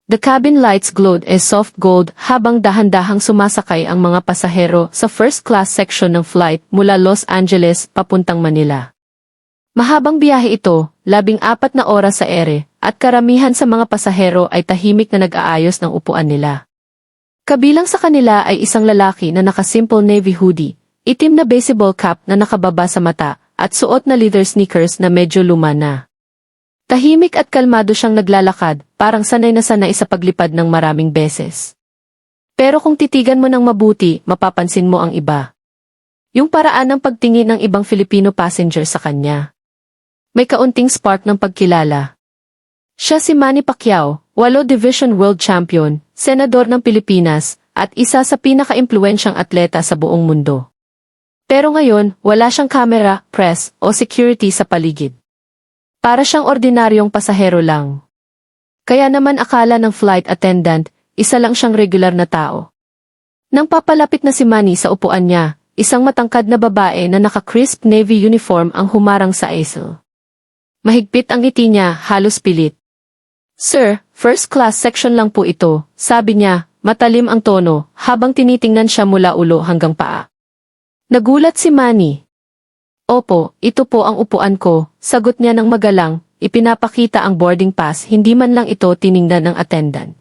The cabin lights glowed as soft gold habang dahan-dahang sumasakay ang mga pasahero sa first-class section ng flight mula Los Angeles papuntang Manila. Mahabang biyahe ito, 14 na oras sa ere, at karamihan sa mga pasahero ay tahimik na nag-aayos ng upuan nila. Kabilang sa kanila ay isang lalaki na naka-simple navy hoodie, itim na baseball cap na nakababa sa mata, at suot na leather sneakers na medyo luma na. Tahimik at kalmado siyang naglalakad, parang sanay na sanay sa paglipad ng maraming beses. Pero kung titigan mo ng mabuti, mapapansin mo ang iba. Yung paraan ng pagtingin ng ibang Filipino passenger sa kanya. May kaunting spark ng pagkilala. Siya si Manny Pacquiao, 8 Division World Champion, Senador ng Pilipinas, at isa sa pinaka-impluwensyang atleta sa buong mundo. Pero ngayon, wala siyang camera, press, o security sa paligid. Para siyang ordinaryong pasahero lang. Kaya naman akala ng flight attendant, isa lang siyang regular na tao. Nang papalapit na si Manny sa upuan niya, isang matangkad na babae na naka-crisp navy uniform ang humarang sa easel. Mahigpit ang ngiti niya, halos pilit. "Sir, first class section lang po ito," sabi niya, matalim ang tono, habang tinitingnan siya mula ulo hanggang paa. Nagulat si Manny. "Opo, ito po ang upuan ko," sagot niya ng magalang, ipinapakita ang boarding pass, hindi man lang ito tiningnan ng attendant.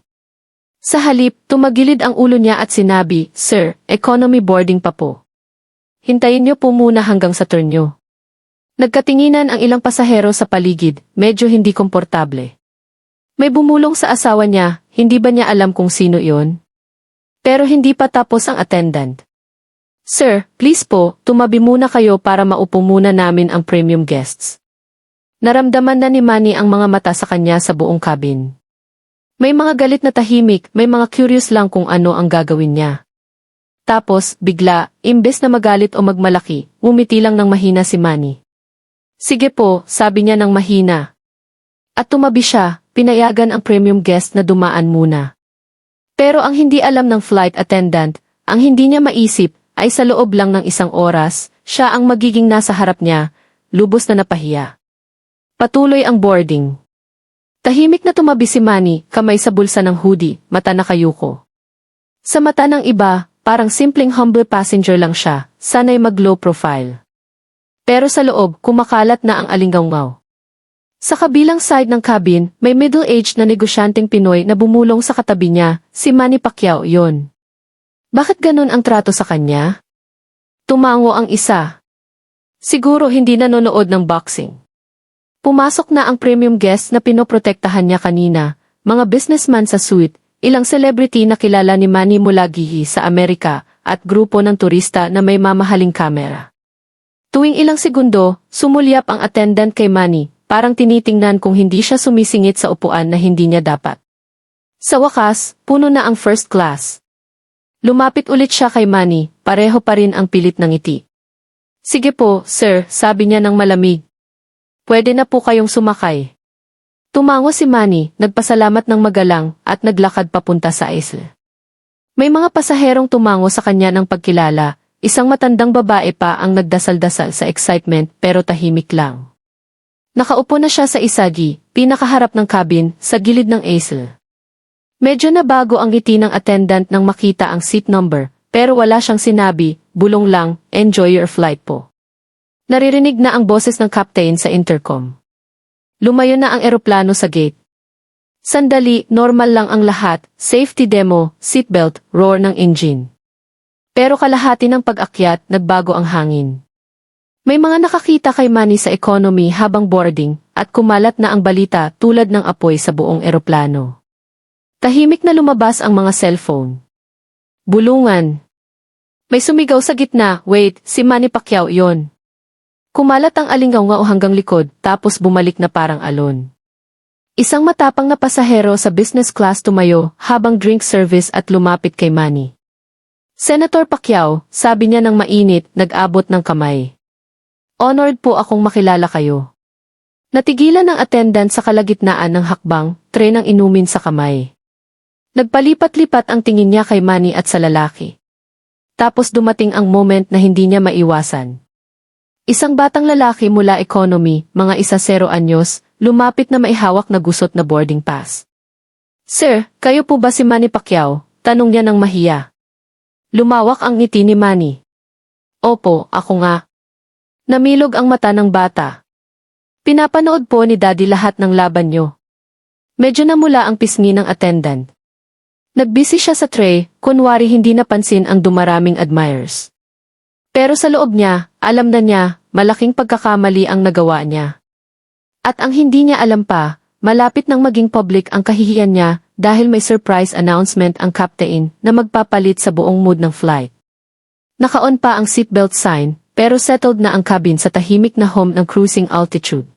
Sa halip, tumagilid ang ulo niya at sinabi, "Sir, economy boarding pa po. Hintayin niyo po muna hanggang sa turn niyo." Nagkatinginan ang ilang pasahero sa paligid, medyo hindi komportable. May bumulong sa asawa niya, hindi ba niya alam kung sino iyon? Pero hindi pa tapos ang attendant. "Sir, please po, tumabi muna kayo para maupo muna namin ang premium guests." Naramdaman na ni Manny ang mga mata sa kanya sa buong cabin. May mga galit na tahimik, may mga curious lang kung ano ang gagawin niya. Tapos, bigla, imbes na magalit o magmalaki, ngumiti lang ng mahina si Manny. "Sige po," sabi niya ng mahina. At tumabi siya, pinayagan ang premium guest na dumaan muna. Pero ang hindi alam ng flight attendant, ang hindi niya maisip, ay sa loob lang ng isang oras, siya ang magiging nasa harap niya, lubos na napahiya. Patuloy ang boarding. Tahimik na tumabi si Manny, kamay sa bulsa ng hoodie, mata nakayuko. Sa mata ng iba, parang simpleng humble passenger lang siya, sanay mag-low profile. Pero sa loob, kumakalat na ang alinggaw-ngaw. Sa kabilang side ng cabin, may middle-aged na negosyanteng Pinoy na bumulong sa katabi niya, si Manny Pacquiao yon. Bakit ganun ang trato sa kanya? Tumango ang isa. Siguro hindi nanonood ng boxing. Pumasok na ang premium guest na pinoprotektahan niya kanina, mga businessman sa suite, ilang celebrity na kilala ni Manny mula Gihi sa Amerika, at grupo ng turista na may mamahaling kamera. Tuwing ilang segundo, sumulyap ang attendant kay Manny, parang tinitingnan kung hindi siya sumisingit sa upuan na hindi niya dapat. Sa wakas, puno na ang first class. Lumapit ulit siya kay Manny, pareho pa rin ang pilit ng ngiti. "Sige po, sir," sabi niya ng malamig. "Pwede na po kayong sumakay." Tumango si Manny, nagpasalamat ng magalang, at naglakad papunta sa aisle. May mga pasaherong tumango sa kanya ng pagkilala, isang matandang babae pa ang nagdasal-dasal sa excitement pero tahimik lang. Nakaupo na siya sa isagi, pinakaharap ng cabin, sa gilid ng aisle. Medyo nabago ang ngiti ng attendant nang makita ang seat number, pero wala siyang sinabi, bulong lang, "Enjoy your flight po." Naririnig na ang boses ng captain sa intercom. Lumayo na ang eroplano sa gate. Sandali, normal lang ang lahat, safety demo, seatbelt, roar ng engine. Pero kalahati ng pag-akyat, nagbago ang hangin. May mga nakakita kay Manny sa economy habang boarding, at kumalat na ang balita tulad ng apoy sa buong eroplano. Tahimik na lumabas ang mga cellphone. Bulungan. May sumigaw sa gitna, "Wait, si Manny Pacquiao yon." Kumalat ang alinggaw-ngaw hanggang likod, tapos bumalik na parang alon. Isang matapang na pasahero sa business class tumayo habang drink service at lumapit kay Manny. "Senator Pacquiao," sabi niya ng mainit, nag-abot ng kamay. "Honored po akong makilala kayo." Natigilan ng attendant sa kalagitnaan ng hakbang, tray ng inumin sa kamay. Nagpalipat-lipat ang tingin niya kay Manny at sa lalaki. Tapos dumating ang moment na hindi niya maiwasan. Isang batang lalaki mula economy, mga 10 anyos, lumapit na maihawak na gusot na boarding pass. Sir, kayo po ba si Manny Pacquiao? Tanong niya ng mahiya. Lumawak ang ngiti ni Manny. Opo, ako nga. Namilog ang mata ng bata. Pinapanood po ni Daddy lahat ng laban nyo. Medyo namula ang pisngi ng attendant. Nagbisi siya sa tray, kunwari hindi napansin ang dumaraming admirers. Pero sa loob niya, alam na niya, malaking pagkakamali ang nagawa niya. At ang hindi niya alam pa, malapit nang maging public ang kahihiyan niya dahil may surprise announcement ang captain na magpapalit sa buong mood ng flight. Naka-on pa ang seatbelt sign, pero settled na ang cabin sa tahimik na home ng cruising altitude.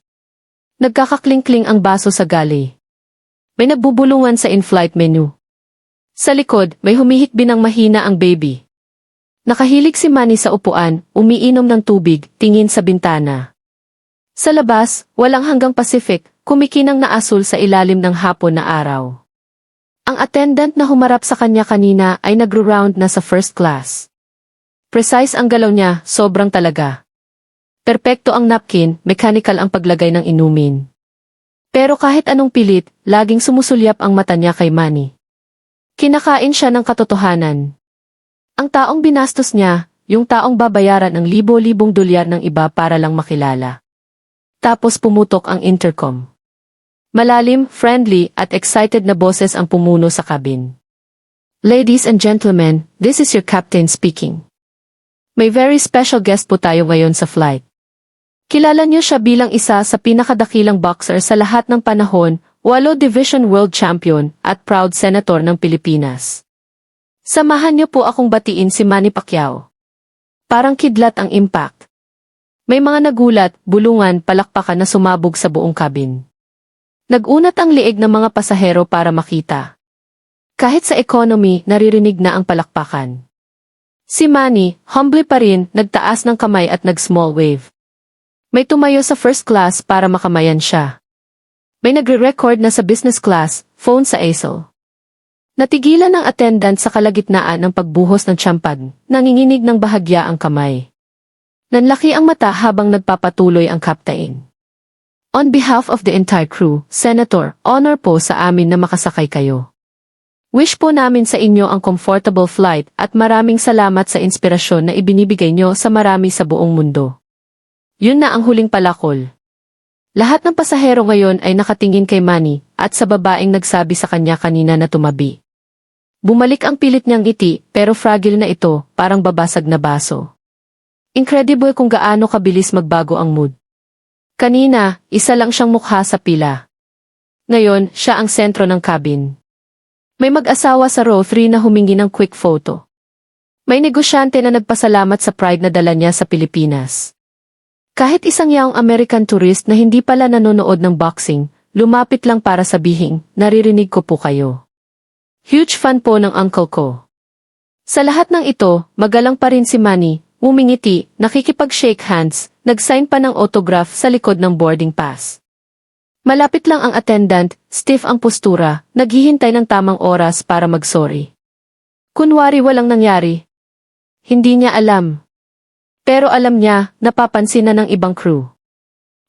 Nagkakakling-kling ang baso sa galley. May nagbubulungan sa in-flight menu. Sa likod, may humihikbi ng mahina ang baby. Nakahilig si Manny sa upuan, umiinom ng tubig, tingin sa bintana. Sa labas, walang hanggang Pacific, kumikinang na asul sa ilalim ng hapon na araw. Ang attendant na humarap sa kanya kanina ay nagro-round na sa first class. Precise ang galaw niya, sobrang talaga. Perpekto ang napkin, mechanical ang paglagay ng inumin. Pero kahit anong pilit, laging sumusulyap ang mata niya kay Manny. Kinakain siya ng katotohanan. Ang taong binastos niya, yung taong babayaran ng libo-libong dolyar ng iba para lang makilala. Tapos pumutok ang intercom. Malalim, friendly, at excited na boses ang pumuno sa cabin. Ladies and gentlemen, this is your captain speaking. May very special guest po tayo ngayon sa flight. Kilala niyo siya bilang isa sa pinakadakilang boxer sa lahat ng panahon, 8 Division World Champion, at proud Senator ng Pilipinas. Samahan niyo po akong batiin si Manny Pacquiao. Parang kidlat ang impact. May mga nagulat, bulungan, palakpakan na sumabog sa buong cabin. Nagunat ang liig ng mga pasahero para makita. Kahit sa economy, naririnig na ang palakpakan. Si Manny, humble pa rin, nagtaas ng kamay at nag-small wave. May tumayo sa first class para makamayan siya. May nagre-record na sa business class, phone sa easel. Natigilan ng attendant sa kalagitnaan ng pagbuhos ng champagne, nanginginig ng bahagya ang kamay. Nanlaki ang mata habang nagpapatuloy ang captain. On behalf of the entire crew, Senator, honor po sa amin na makasakay kayo. Wish po namin sa inyo ang comfortable flight at maraming salamat sa inspirasyon na ibinibigay nyo sa marami sa buong mundo. Yun na ang huling palakol. Lahat ng pasahero ngayon ay nakatingin kay Manny at sa babaeng nagsabi sa kanya kanina na tumabi. Bumalik ang pilit niyang ngiti pero fragile na ito, parang babasag na baso. Incredible kung gaano kabilis magbago ang mood. Kanina, isa lang siyang mukha sa pila. Ngayon, siya ang sentro ng cabin. May mag-asawa sa row 3 na humingi ng quick photo. May negosyante na nagpasalamat sa pride na dala niya sa Pilipinas. Kahit isang yaong American tourist na hindi pala nanonood ng boxing, lumapit lang para sabihin, naririnig ko po kayo. Huge fan po ng uncle ko. Sa lahat ng ito, magalang pa rin si Manny, umingiti, nakikipag-shake hands, nag-sign pa ng autograph sa likod ng boarding pass. Malapit lang ang attendant, stiff ang postura, naghihintay ng tamang oras para mag-sorry. Kunwari walang nangyari. Hindi niya alam. Pero alam niya, napapansin na ng ibang crew.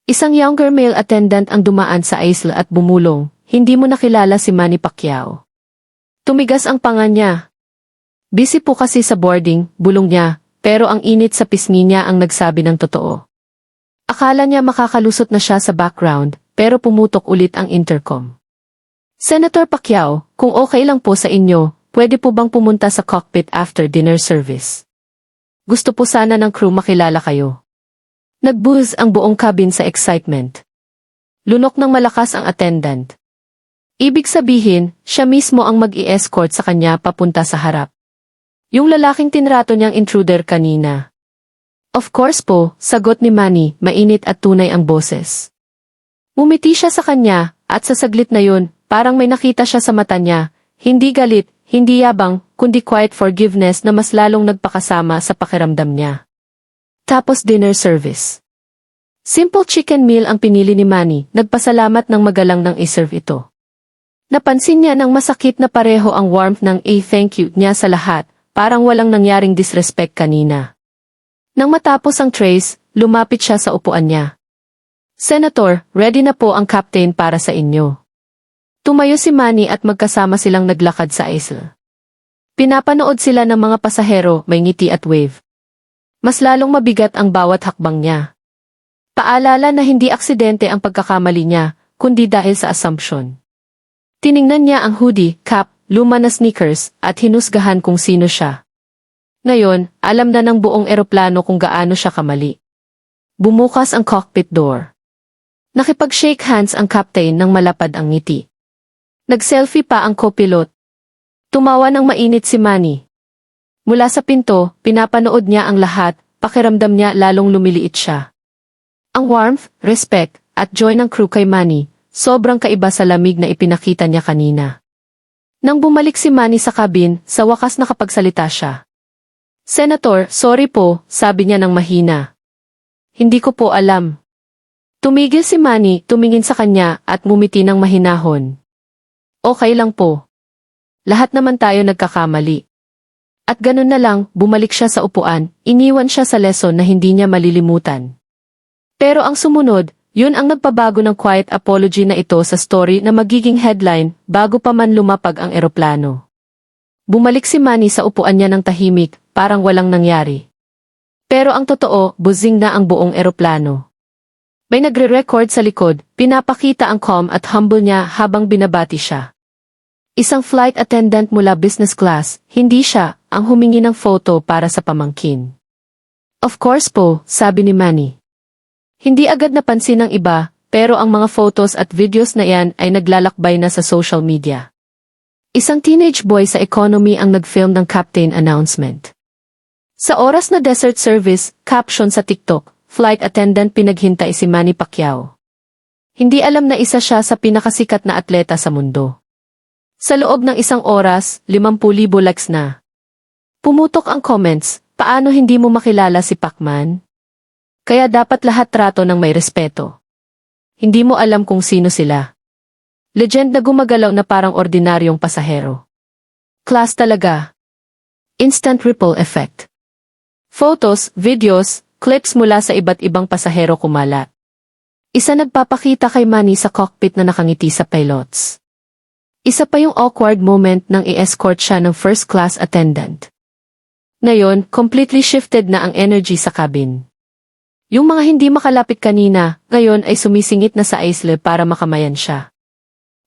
Isang younger male attendant ang dumaan sa aisle at bumulong, hindi mo nakilala si Manny Pacquiao. Tumigas ang panga niya. Busy po kasi sa boarding, bulong niya, pero ang init sa pisngi niya ang nagsabi ng totoo. Akala niya makakalusot na siya sa background, pero pumutok ulit ang intercom. Senator Pacquiao, kung okay lang po sa inyo, pwede po bang pumunta sa cockpit after dinner service? Gusto po sana ng crew makilala kayo. Nag-buzz ang buong cabin sa excitement. Lunok ng malakas ang attendant. Ibig sabihin, siya mismo ang mag-i-escort sa kanya papunta sa harap. Yung lalaking tinrato niyang intruder kanina. Of course po, sagot ni Manny, mainit at tunay ang boses. Umiti siya sa kanya, at sa saglit na yun, parang may nakita siya sa mata niya, hindi galit, hindi yabang, kundi quiet forgiveness na mas lalong nagpakasama sa pakiramdam niya. Tapos dinner service. Simple chicken meal ang pinili ni Manny, nagpasalamat ng magalang nang iserve ito. Napansin niya ng masakit na pareho ang warmth ng thank you niya sa lahat, parang walang nangyaring disrespect kanina. Nang matapos ang trays, lumapit siya sa upuan niya. Senator, ready na po ang captain para sa inyo. Tumayo si Manny at magkasama silang naglakad sa isla. Pinapanood sila ng mga pasahero, may ngiti at wave. Mas lalong mabigat ang bawat hakbang niya. Paalala na hindi aksidente ang pagkakamali niya, kundi dahil sa assumption. Tiningnan niya ang hoodie, cap, luma na sneakers, at hinusgahan kung sino siya. Ngayon, alam na ng buong eroplano kung gaano siya kamali. Bumukas ang cockpit door. Nakipag-shake hands ang captain nang malapad ang ngiti. Nag-selfie pa ang co-pilot. Tumawa ng mainit si Manny. Mula sa pinto, pinapanood niya ang lahat, pakiramdam niya lalong lumiliit siya. Ang warmth, respect, at joy ng crew kay Manny, sobrang kaiba sa lamig na ipinakita niya kanina. Nang bumalik si Manny sa cabin, sa wakas nakapagsalita siya. Senator, sorry po, sabi niya ng mahina. Hindi ko po alam. Tumigil si Manny, tumingin sa kanya at mumiti ng mahinahon. Okay lang po. Lahat naman tayo nagkakamali. At ganun na lang, bumalik siya sa upuan, iniwan siya sa lesson na hindi niya malilimutan. Pero ang sumunod, yun ang nagpabago ng quiet apology na ito sa story na magiging headline bago pa man lumapag ang eroplano. Bumalik si Manny sa upuan niya ng tahimik, parang walang nangyari. Pero ang totoo, buzzing na ang buong eroplano. May nagre-record sa likod, pinapakita ang calm at humble niya habang binabati siya. Isang flight attendant mula business class, hindi siya, ang humingi ng photo para sa pamangkin. Of course po, sabi ni Manny. Hindi agad napansin ng iba, pero ang mga photos at videos na yan ay naglalakbay na sa social media. Isang teenage boy sa economy ang nag-film ng captain announcement. Sa oras na desert service, caption sa TikTok, flight attendant pinaghintay si Manny Pacquiao. Hindi alam na isa siya sa pinakasikat na atleta sa mundo. Sa loob ng isang oras, 50,000 likes na. Pumutok ang comments, paano hindi mo makilala si Pacman? Kaya dapat lahat trato ng may respeto. Hindi mo alam kung sino sila. Legend na gumagalaw na parang ordinaryong pasahero. Class talaga. Instant ripple effect. Photos, videos, clips mula sa iba't ibang pasahero kumalat. Isa nagpapakita kay Manny sa cockpit na nakangiti sa pilots. Isa pa yung awkward moment nang i-escort siya ng first class attendant. Ngayon, completely shifted na ang energy sa cabin. Yung mga hindi makalapit kanina, ngayon ay sumisingit na sa isle para makamayan siya.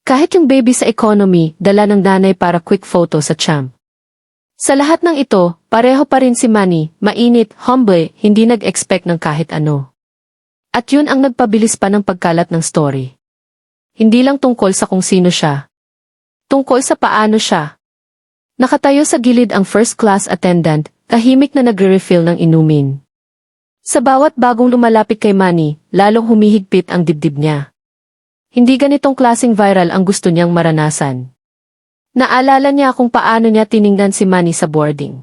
Kahit yung baby sa economy, dala ng nanay para quick photo sa champ. Sa lahat ng ito, pareho pa rin si Manny, mainit, humble, hindi nag-expect ng kahit ano. At yun ang nagpabilis pa ng pagkalat ng story. Hindi lang tungkol sa kung sino siya. Tungkol sa paano siya. Nakatayo sa gilid ang first class attendant, tahimik na nagre-refill ng inumin. Sa bawat bagong lumalapit kay Manny, lalong humihigpit ang dibdib niya. Hindi ganitong klaseng viral ang gusto niyang maranasan. Naalala niya kung paano niya tiningnan si Manny sa boarding.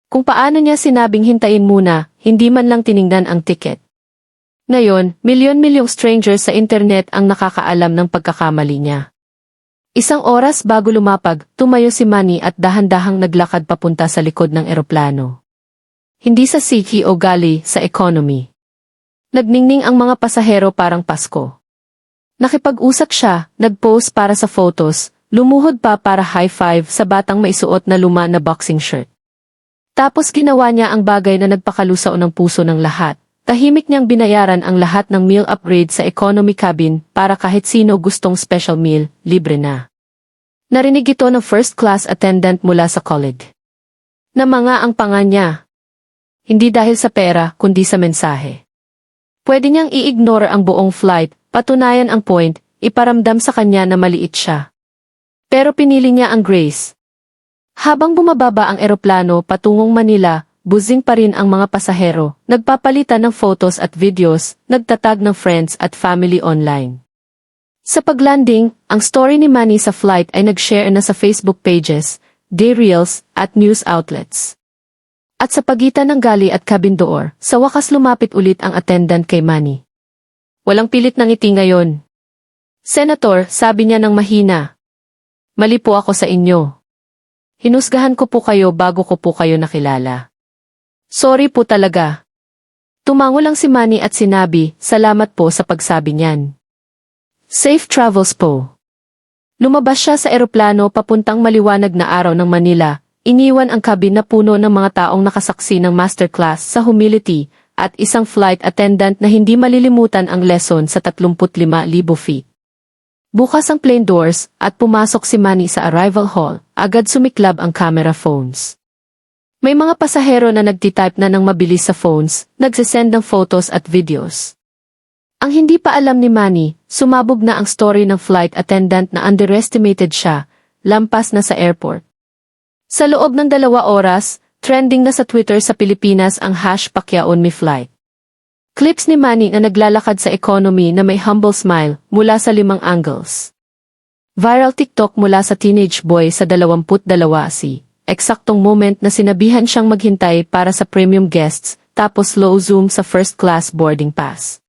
Kung paano niya sinabing hintayin muna, hindi man lang tiningnan ang ticket. Ngayon, milyon-milyong strangers sa internet ang nakakaalam ng pagkakamali niya. Isang oras bago lumapag, tumayo si Manny at dahan-dahang naglakad papunta sa likod ng eroplano. Hindi sa city o galley, sa economy. Nagningning ang mga pasahero parang Pasko. Nakipag-usap siya, nag-pose para sa photos, lumuhod pa para high five sa batang may suot na luma na boxing shirt. Tapos ginawa niya ang bagay na nagpakalusaw ng puso ng lahat. Tahimik niyang binayaran ang lahat ng meal upgrade sa economy cabin para kahit sino gustong special meal, libre na. Narinig ito ng first class attendant mula sa college. Na mga ang panga niya. Hindi dahil sa pera, kundi sa mensahe. Pwede niyang i-ignore ang buong flight, patunayan ang point, iparamdam sa kanya na maliit siya. Pero pinili niya ang grace. Habang bumababa ang eroplano patungong Manila, buzzing pa rin ang mga pasahero, nagpapalitan ng photos at videos, nagtatag ng friends at family online. Sa paglanding, ang story ni Manny sa flight ay nag-share na sa Facebook pages, day reels, at news outlets. At sa pagitan ng galley at cabin door, sa wakas lumapit ulit ang attendant kay Manny. Walang pilit ng ngiti ngayon. Senator, sabi niya ng mahina. Mali po ako sa inyo. Hinusgahan ko po kayo bago ko po kayo nakilala. Sorry po talaga. Tumango lang si Manny at sinabi, salamat po sa pagsabi niyan. Safe travels po. Lumabas siya sa eroplano papuntang maliwanag na araw ng Manila, iniwan ang cabin na puno ng mga taong nakasaksi ng masterclass sa humility, at isang flight attendant na hindi malilimutan ang lesson sa 35,000 feet. Bukas ang plane doors, at pumasok si Manny sa arrival hall, agad sumiklab ang camera phones. May mga pasahero na nagtitype na ng mabilis sa phones, nagsisend ng photos at videos. Ang hindi pa alam ni Manny, sumabog na ang story ng flight attendant na underestimated siya, lampas na sa airport. Sa loob ng 2 oras, trending na sa Twitter sa Pilipinas ang #PacquiaoOnMeFlight. Clips ni Manny na naglalakad sa economy na may humble smile mula sa 5 angles. Viral TikTok mula sa teenage boy sa 22 eksaktong moment na sinabihan siyang maghintay para sa premium guests, tapos low zoom sa first class boarding pass.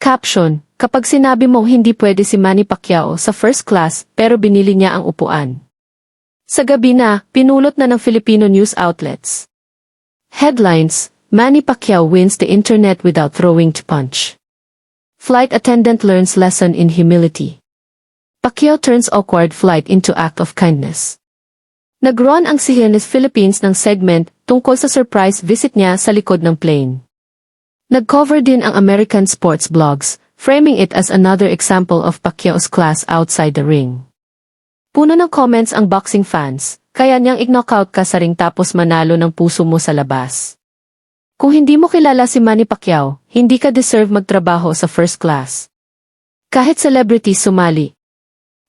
Caption, kapag sinabi mong hindi pwede si Manny Pacquiao sa first class pero binili niya ang upuan. Sa gabi na, pinulot na ng Filipino news outlets. Headlines, Manny Pacquiao wins the internet without throwing to punch. Flight attendant learns lesson in humility. Pacquiao turns awkward flight into act of kindness. Nag-run ang CNS Philippines ng segment tungkol sa surprise visit niya sa likod ng plane. Nag-cover din ang American sports blogs, framing it as another example of Pacquiao's class outside the ring. Puno ng comments ang boxing fans, kaya niyang i-knockout ka sa ring tapos manalo ng puso mo sa labas. Kung hindi mo kilala si Manny Pacquiao, hindi ka deserve magtrabaho sa first class. Kahit celebrities sumali.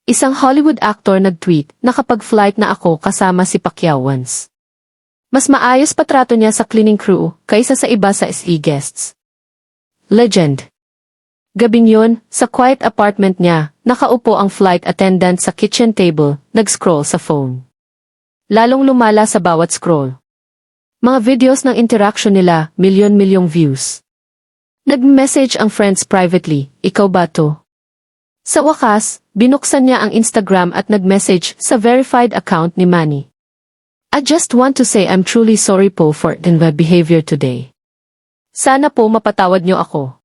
Isang Hollywood actor nag-tweet na kapag flight na ako kasama si Pacquiao once. Mas maayos patrato niya sa cleaning crew kaysa sa iba sa SE guests. Legend. Gabing yun, sa quiet apartment niya, nakaupo ang flight attendant sa kitchen table, nag-scroll sa phone. Lalong lumala sa bawat scroll. Mga videos ng interaction nila, milyon-milyong views. Nag-message ang friends privately, ikaw ba to? Sa wakas, binuksan niya ang Instagram at nag-message sa verified account ni Manny. I just want to say I'm truly sorry po for my behavior today. Sana po mapatawad niyo ako.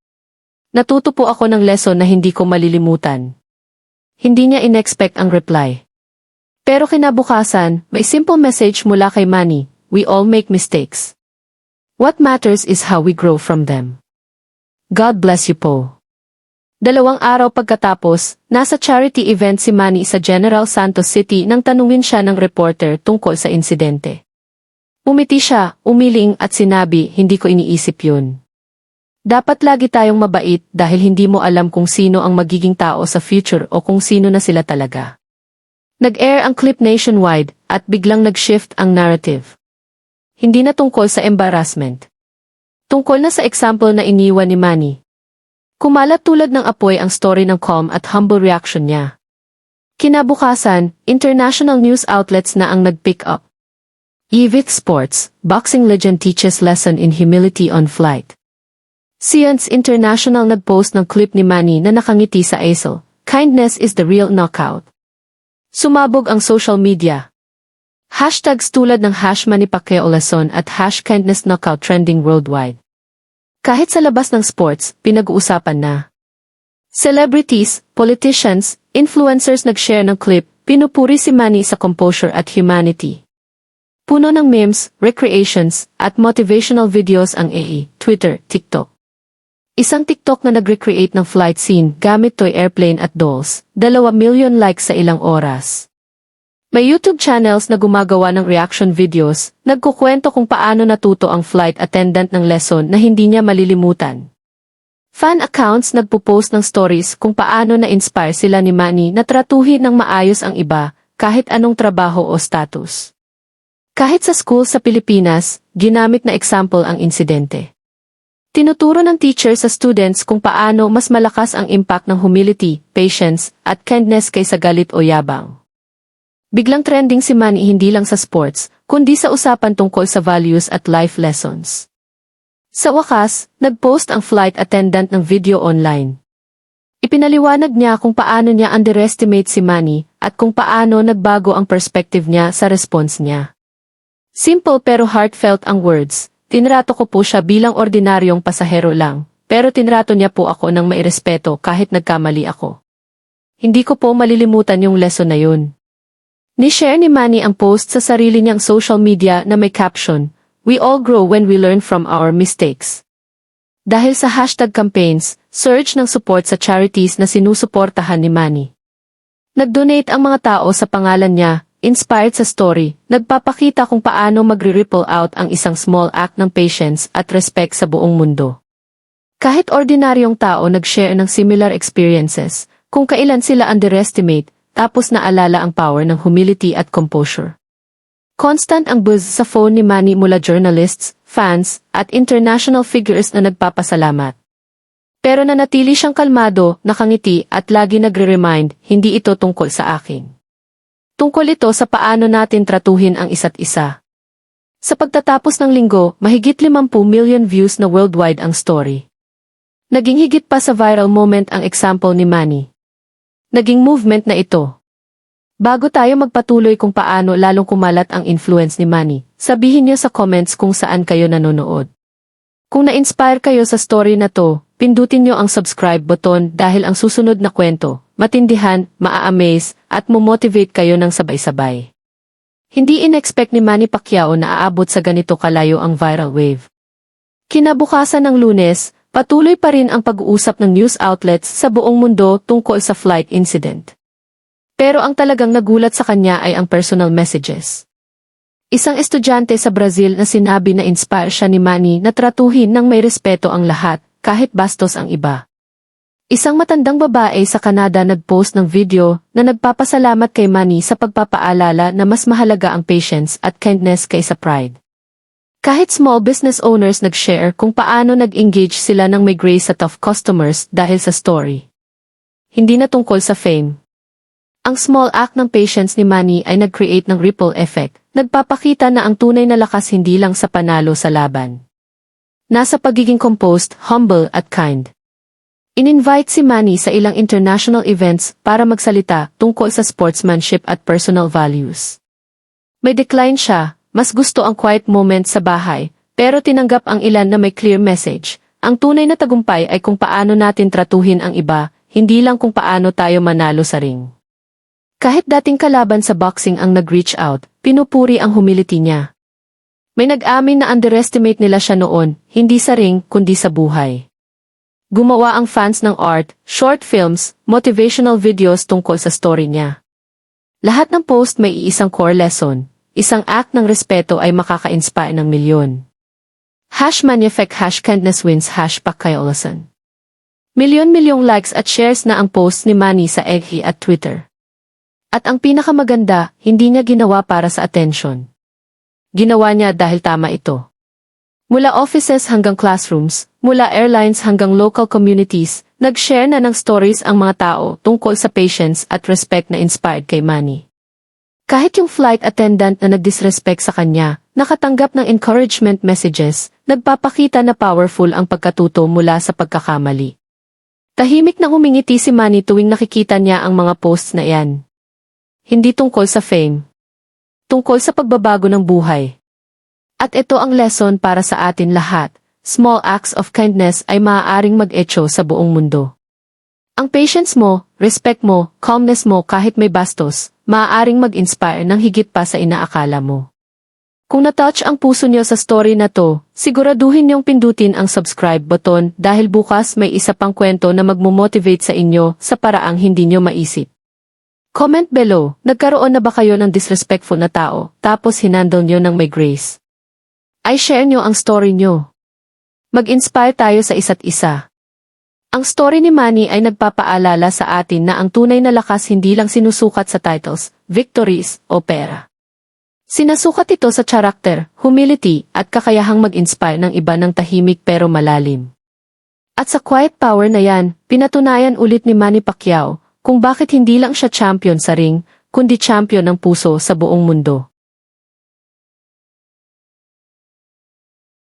Natuto po ako ng lesson na hindi ko malilimutan. Hindi niya inexpect ang reply. Pero kinabukasan, may simple message mula kay Manny, we all make mistakes. What matters is how we grow from them. God bless you po. 2 araw pagkatapos, nasa charity event si Manny sa General Santos City nang tanungin siya ng reporter tungkol sa insidente. Umiti siya, umiling at sinabi, hindi ko iniisip yun. Dapat lagi tayong mabait dahil hindi mo alam kung sino ang magiging tao sa future o kung sino na sila talaga. Nag-air ang clip nationwide at biglang nag-shift ang narrative. Hindi na tungkol sa embarrassment. Tungkol na sa example na iniwan ni Manny. Kumalat tulad ng apoy ang story ng calm at humble reaction niya. Kinabukasan, international news outlets na ang nag-pick up. Evith Sports, boxing legend teaches lesson in humility on flight. Science International nag-post ng clip ni Manny na nakangiti sa easel, kindness is the real knockout. Sumabog ang social media. Hashtags tulad ng #MannyPacquiaoLesson at #KindnessKnockout trending worldwide. Kahit sa labas ng sports, pinag-uusapan na. Celebrities, politicians, influencers nag-share ng clip, pinupuri si Manny sa composure at humanity. Puno ng memes, recreations, at motivational videos ang AI, Twitter, TikTok. Isang TikTok na nag-recreate ng flight scene gamit toy airplane at dolls, 2 million likes sa ilang oras. May YouTube channels na gumagawa ng reaction videos, nagkukwento kung paano natuto ang flight attendant ng lesson na hindi niya malilimutan. Fan accounts nagpo-post ng stories kung paano na-inspire sila ni Manny na tratuhin ng maayos ang iba, kahit anong trabaho o status. Kahit sa school sa Pilipinas, ginamit na example ang insidente. Tinuturo ng teacher sa students kung paano mas malakas ang impact ng humility, patience, at kindness kaysa galit o yabang. Biglang trending si Manny hindi lang sa sports, kundi sa usapan tungkol sa values at life lessons. Sa wakas, nag-post ang flight attendant ng video online. Ipinaliwanag niya kung paano niya underestimate si Manny at kung paano nagbago ang perspective niya sa response niya. Simple pero heartfelt ang words, tinrato ko po siya bilang ordinaryong pasahero lang, pero tinrato niya po ako ng mairespeto kahit nagkamali ako. Hindi ko po malilimutan yung lesson na yun. Ni-share ni Manny ang post sa sarili niyang social media na may caption, "We all grow when we learn from our mistakes." Dahil sa hashtag campaigns, surge ng support sa charities na sinusuportahan ni Manny. Nag-donate ang mga tao sa pangalan niya, inspired sa story, nagpapakita kung paano magre-ripple out ang isang small act ng patience at respect sa buong mundo. Kahit ordinaryong tao nag-share ng similar experiences, kung kailan sila underestimate, tapos naalala ang power ng humility at composure. Constant ang buzz sa phone ni Manny mula journalists, fans, at international figures na nagpapasalamat. Pero nanatili siyang kalmado, nakangiti at lagi nagre-remind, hindi ito tungkol sa akin. Tungkol ito sa paano natin tratuhin ang isa't isa. Sa pagtatapos ng linggo, mahigit 50 million views na worldwide ang story. Naging higit pa sa viral moment ang example ni Manny. Naging movement na ito. Bago tayo magpatuloy kung paano lalong kumalat ang influence ni Manny, sabihin niyo sa comments kung saan kayo nanonood. Kung na-inspire kayo sa story na to, pindutin niyo ang subscribe button dahil ang susunod na kwento, matindihan, maa-amaze, at momotivate kayo ng sabay-sabay. Hindi in-expect ni Manny Pacquiao na aabot sa ganito kalayo ang viral wave. Kinabukasan ng Lunes, patuloy pa rin ang pag-uusap ng news outlets sa buong mundo tungkol sa flight incident. Pero ang talagang nagulat sa kanya ay ang personal messages. Isang estudyante sa Brazil na sinabi na inspire siya ni Manny na tratuhin ng may respeto ang lahat, kahit bastos ang iba. Isang matandang babae sa Canada nag-post ng video na nagpapasalamat kay Manny sa pagpapaalala na mas mahalaga ang patience at kindness kaysa pride. Kahit small business owners nag-share kung paano nag-engage sila ng may grace sa tough customers dahil sa story. Hindi na tungkol sa fame. Ang small act ng patience ni Manny ay nag-create ng ripple effect, nagpapakita na ang tunay na lakas hindi lang sa panalo sa laban. Nasa pagiging composed, humble at kind. In-invite si Manny sa ilang international events para magsalita tungkol sa sportsmanship at personal values. May decline siya, mas gusto ang quiet moment sa bahay, pero tinanggap ang ilan na may clear message. Ang tunay na tagumpay ay kung paano natin tratuhin ang iba, hindi lang kung paano tayo manalo sa ring. Kahit dating kalaban sa boxing ang nag-reach out, pinupuri ang humility niya. May nag-amin na underestimate nila siya noon, hindi sa ring kundi sa buhay. Gumawa ang fans ng art, short films, motivational videos tungkol sa story niya. Lahat ng post may iisang core lesson, isang act ng respeto ay makaka-inspire ng milyon. #Manifect #kindness wins #Pacquiao. Milyon-milyong likes at shares na ang post ni Manny sa X at Twitter. At ang pinakamaganda, hindi niya ginawa para sa attention. Ginawa niya dahil tama ito. Mula offices hanggang classrooms, mula airlines hanggang local communities, nag-share na ng stories ang mga tao tungkol sa patience at respect na inspired kay Manny. Kahit yung flight attendant na nag-disrespect sa kanya, nakatanggap ng encouragement messages, nagpapakita na powerful ang pagkatuto mula sa pagkakamali. Tahimik na humingiti si Manny tuwing nakikita niya ang mga posts na iyan. Hindi tungkol sa fame. Tungkol sa pagbabago ng buhay. At ito ang lesson para sa atin lahat, small acts of kindness ay maaaring mag-echo sa buong mundo. Ang patience mo, respect mo, calmness mo kahit may bastos, maaaring mag-inspire ng higit pa sa inaakala mo. Kung na-touch ang puso niyo sa story na to, siguraduhin niyong pindutin ang subscribe button dahil bukas may isa pang kwento na magmo-motivate sa inyo sa paraang hindi niyo maisip. Comment below, nagkaroon na ba kayo ng disrespectful na tao, tapos hinandle niyo ng may grace? Ay share nyo ang story nyo. Mag-inspire tayo sa isa't isa. Ang story ni Manny ay nagpapaalala sa atin na ang tunay na lakas hindi lang sinusukat sa titles, victories, o pera. Sinasukat ito sa character, humility, at kakayahang mag-inspire ng iba ng tahimik pero malalim. At sa quiet power na yan, pinatunayan ulit ni Manny Pacquiao kung bakit hindi lang siya champion sa ring, kundi champion ng puso sa buong mundo.